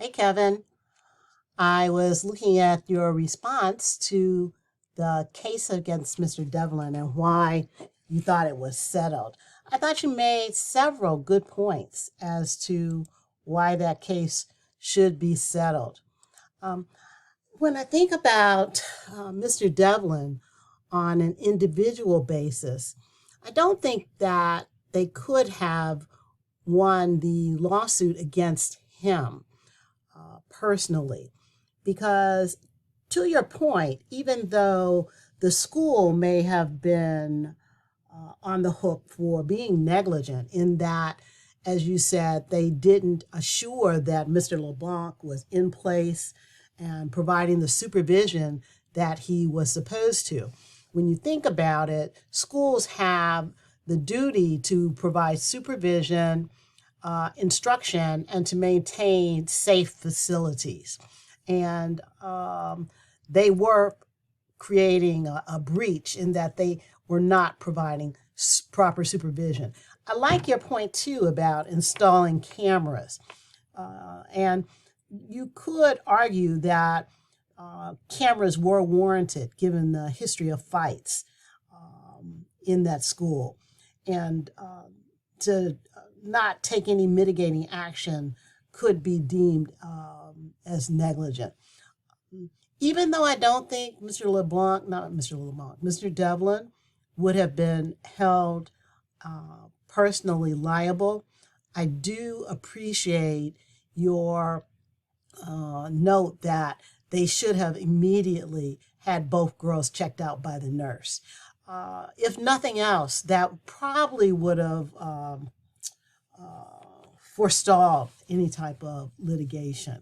Hey, Kevin. I was looking at your response to the case against Mr. Devlin and why you thought it was settled. I thought you made several good points as to why that case should be settled. Um, when I think about Mr. Devlin on an individual basis, I don't think that they could have won the lawsuit against him personally. Because to your point, even though the school may have been on the hook for being negligent in that, as you said, they didn't assure that Mr. LeBlanc was in place and providing the supervision that he was supposed to. When you think about it, schools have the duty to provide supervision, instruction, and to maintain safe facilities. And they were creating a breach in that they were not providing proper supervision. I like your point too about installing cameras. And you could argue that cameras were warranted given the history of fights in that school. And to not take any mitigating action could be deemed as negligent. Even though I don't think Mr. Devlin would have been held personally liable, I do appreciate your note that they should have immediately had both girls checked out by the nurse. If nothing else, that probably would have forestalled any type of litigation.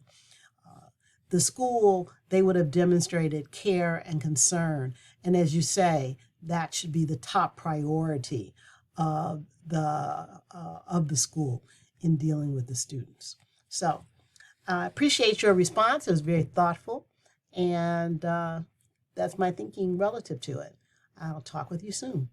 The school, they would have demonstrated care and concern. And as you say, that should be the top priority of the school in dealing with the students. So I appreciate your response. It was very thoughtful. And that's my thinking relative to it. I'll talk with you soon.